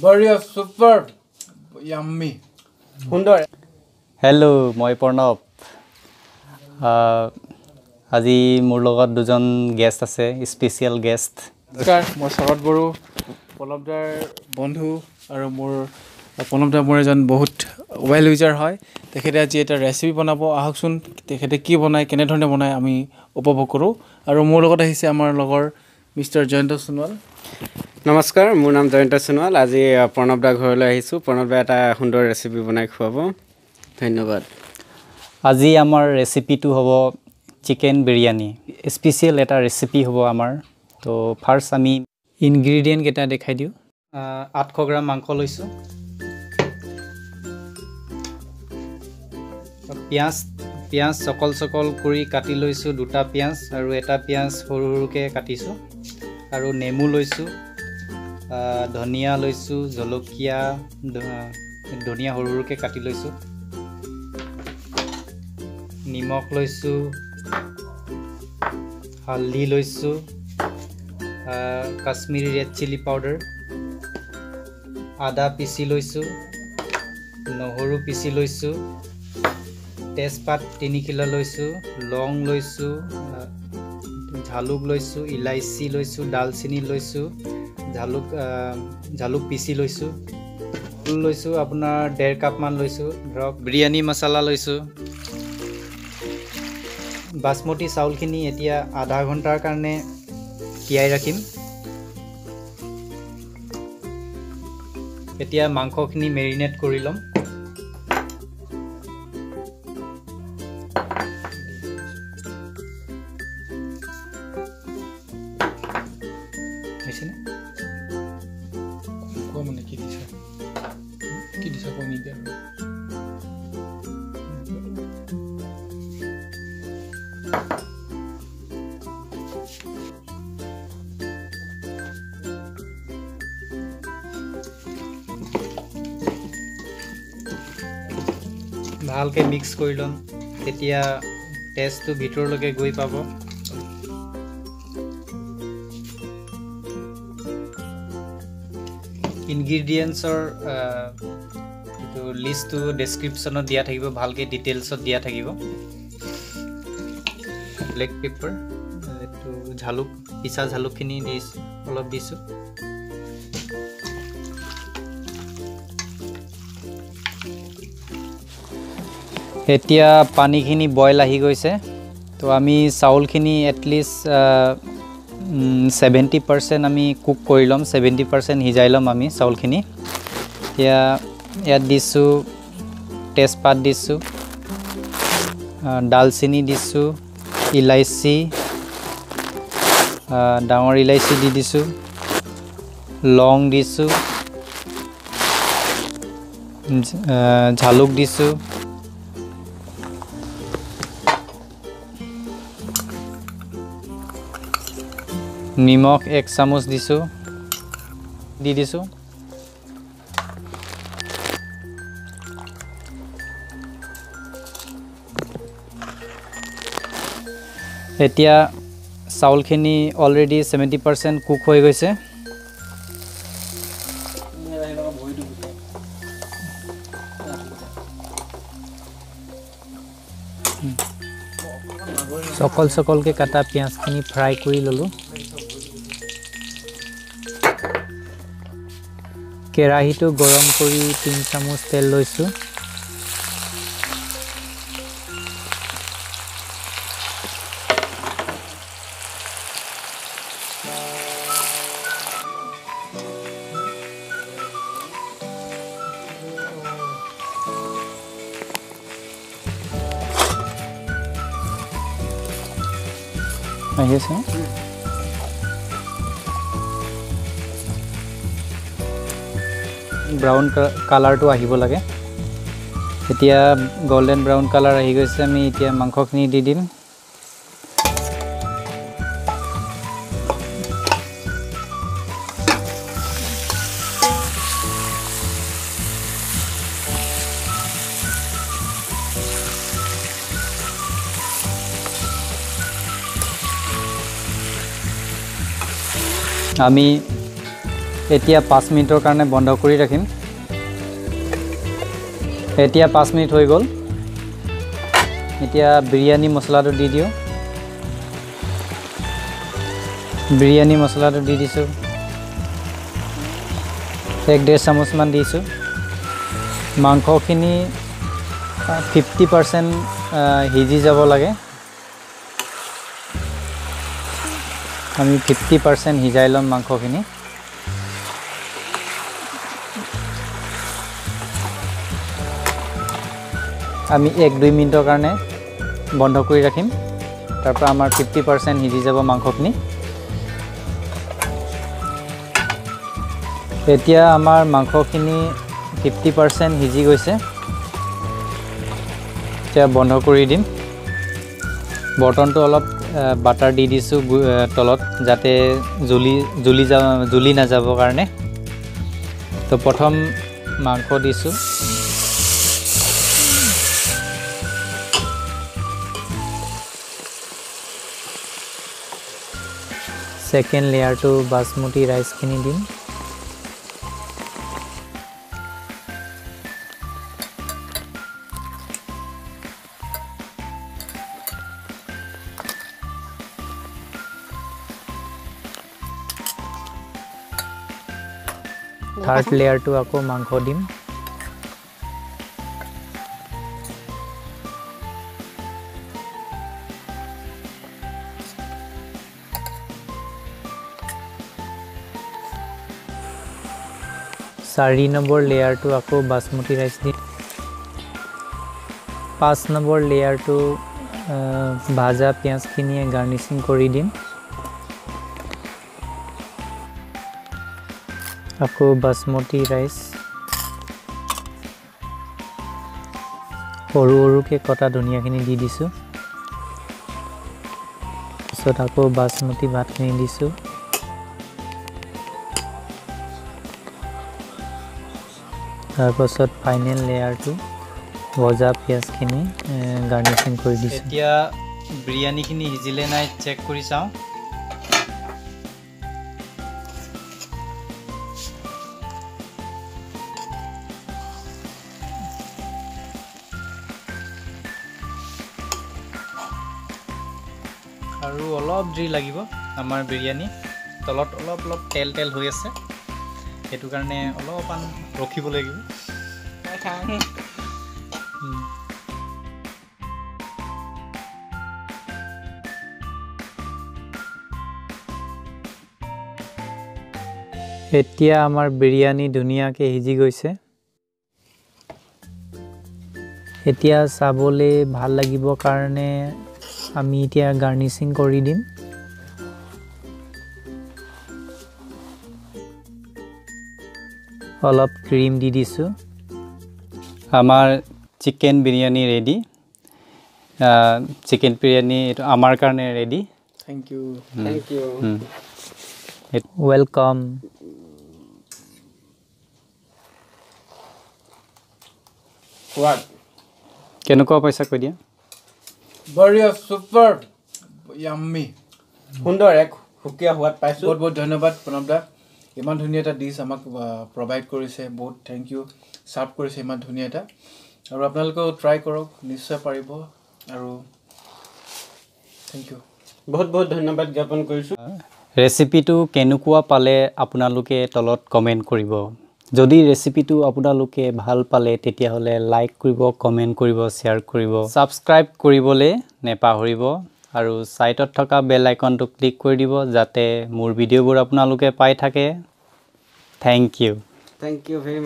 Very super yummy. সুন্দৰ hello' মই প্ৰণৱ আজি মোৰ লগত দুজন গেষ্ট আছে স্পেচিয়েল গেষ্ট নমস্কাৰ মই শৰৎ বড়ো পলবদাৰ বন্ধু আৰু মোৰ পলবদাৰ মোৰ এজন বহুত ৱেল উইজাৰ হয় তেখেতে আজি এটা ৰেচিপি বনাব আহকচোন তেখেতে কি বনায় কেনেধৰণে বনায় আমি উপভোগ কৰোঁ আৰু মোৰ লগত আহিছে আমাৰ লগৰ মিষ্টাৰ জয়ন্ত সোণোৱাল নমস্কাৰ মোৰ নাম জয়ন্ত সোণোৱাল আজি প্ৰণৱ দা ঘৰলৈ আহিছোঁ প্ৰণৱ দা এটা সুন্দৰ ৰেচিপি বনাই খুৱাব ধন্যবাদ আজি আমাৰ ৰেচিপিটো হ'ব চিকেন বিৰিয়ানী স্পেচিয়েল এটা ৰেচিপি হ'ব আমাৰ তো ফাৰ্ষ্ট আমি ইনগ্ৰিডিয়েণ্ট কেইটা দেখাই দিওঁ 800 গ্ৰাম মাংস লৈছোঁ পিঁয়াজ চকল কৰি কাটি লৈছোঁ দুটা পিঁয়াজ আৰু এটা পিঁয়াজ সৰু সৰুকৈ কাটিছোঁ আৰু নেমু লৈছোঁ ধনিয়া লৈছোঁ জলকীয়া ধনিয়া সৰু সৰুকৈ কাটি লৈছোঁ নিমখ লৈছোঁ হালধি লৈছোঁ কাশ্মীৰী ৰেড চিলি পাউডাৰ আদা পিচি লৈছোঁ নহৰু পিচি লৈছোঁ তেজপাত 3 কিলো লৈছোঁ লং লৈছোঁ জালুক লৈছোঁ ইলাইচি লৈছোঁ ডালচেনি লৈছোঁ জালুক পিচি লৈছোঁ আপোনাৰ 1.5 কাপ মান লৈছোঁ ধৰক বিৰিয়ানী মছলা লৈছোঁ বাসমতি চাউলখিনি এতিয়া আধা ঘণ্টাৰ কাৰণে তিয়াই ৰাখিম এতিয়া মাংসখিনি মেৰিনেট কৰি ল'ম হৈছেনে মানে কি দিছা কণী দিয়া ভালকৈ মিক্স কৰি ল'ম তেতিয়া টেষ্টটো ভিতৰলৈকে গৈ পাব ইনগ্ৰিডিয়েণ্টছৰ এইটো লিষ্টটো ডেছক্ৰিপশ্যনত দিয়া থাকিব ভালকৈ ডিটেইলছত দিয়া থাকিব ব্লেক পেপাৰ এইটো পিছা জালুকখিনি অলপ দিছোঁ এতিয়া পানীখিনি বইল আহি গৈছে তো আমি চাউলখিনি এটলিষ্ট 70% আমি কুক কৰি ল'ম 70% সিজাই ল'ম আমি চাউলখিনি এতিয়া ইয়াত দিছোঁ তেজপাত দিছোঁ ডালচেনি দিছোঁ ইলাইচি ডাঙৰ ইলাইচি দি দিছোঁ লং দিছোঁ জালুক দিছোঁ নিমখ 1 চামুচ দিছোঁ এতিয়া চাউলখিনি অলৰেডি 70% কুক হৈ গৈছে চকলকৈ কাটা পিঁয়াজখিনি ফ্ৰাই কৰি ল'লোঁ কেৰাহীটো গৰম কৰি 3 চামুচ তেল লৈছোঁ আহি আছে ব্ৰাউন কালাৰটো আহিব লাগে এতিয়া গোল্ডেন ব্ৰাউন কালাৰ আহি গৈছে আমি এতিয়া মাংসখিনি দি দিম আমি এতিয়া 5 মিনিটৰ কাৰণে বন্ধ কৰি ৰাখিম এতিয়া 5 মিনিট হৈ গ'ল এতিয়া বিৰিয়ানী মছলাটো দি দিও বিৰিয়ানী মছলাটো দি দিছো 1.5 চামুচ মান দিছো মাংসখিনি 50% হিজি যাব লাগে আমি 50% হিজাই লম মাংসখিনি আমি 1-2 মিনিটৰ কাৰণে বন্ধ কৰি ৰাখিম তাৰ পৰা আমাৰ 50% হিজি যাব মাংসখিনি এতিয়া আমাৰ মাংসখিনি 50% হিজি গৈছে এতিয়া বন্ধ কৰি দিম বৰ্তনটো অলপ বাটাৰ দি দিছো তলত যাতে জুলি না যাব কাৰণে তো প্ৰথম মাংস দিছো সেকেন্ড লেয়াৰ টু বাসমতি ৰাইচ খিনি দিম থাৰ্ড লেয়াৰটো আকৌ মাংস দিম চাৰি নম্বৰ লেয়াৰটো আকৌ বাসমতি ৰাইচ দিম 5 নম্বৰ লেয়াৰটো ভাজা পিঁয়াজখিনিয়ে গাৰ্নিচিং কৰি দিম আকৌ বাসমতি ৰাইচ সৰু সৰুকৈ কটা ধনিয়াখিনি দি দিছোঁ পিছত আকৌ বাসমতি ভাতখিনি দিছোঁ তাৰপাছত ফাইনেল লেয়াৰটো ভজা পিঁয়াজখিনি গাৰ্নিচিং কৰি দিছোঁ এতিয়া বিৰিয়ানীখিনি সিজিলে নাই চেক কৰি চাওঁ আৰু অলপ দেৰি লাগিব আমাৰ বিৰিয়ানী তলত অলপ অলপ তেল হৈ আছে সেইটো কাৰণে অলপমান ৰখিব লাগিব এতিয়া আমাৰ বিৰিয়ানী ধুনীয়াকৈ সিজি গৈছে এতিয়া চাবলৈ ভাল লাগিব কাৰণে আমি এতিয়া গাৰ্নিচিং কৰি দিম অলপ ক্ৰীম দি দিছোঁ আমাৰ chicken biryani ready chicken biryani এইটো আমাৰ কাৰণে ৰেডি থ্যাংক ইউ ৱেলকাম কেনেকুৱা পাইছা কৈ দিয়া বঢ়িয়া সুপাৰ ইয়াম্মি সুন্দৰ এক সুকীয়া সোৱাদ পাইছো বহুত বহুত ধন্যবাদ প্ৰণৱ দা ইমান ধুনীয়া এটা ডিছ আমাক প্ৰভাইড কৰিছে বহুত থ্যাংক ইউ সাৰ্ভ কৰিছে ইমান ধুনীয়া এটা আৰু আপোনালোকেও ট্ৰাই কৰক নিশ্চয় পাৰিব আৰু থ্যাংক ইউ বহুত বহুত ধন্যবাদ জ্ঞাপন কৰিছো ৰেচিপিটো কেনেকুৱা পালে আপোনালোকে তলত কমেণ্ট কৰিব যদি ৰেচিপিটো আপোনালোকে ভাল পালে তেতিয়াহ'লে লাইক কৰিব কমেণ্ট কৰিব শ্বেয়াৰ কৰিব ছাবস্ক্ৰাইব কৰিবলৈ নেপাহৰিব আৰু সাইডত থকা বেল আইকনটো ক্লিক কৰি দিব যাতে মোৰ ভিডিঅ'বোৰ আপোনালোকে পাই থাকে থ্যাংক ইউ ভেৰি মাচ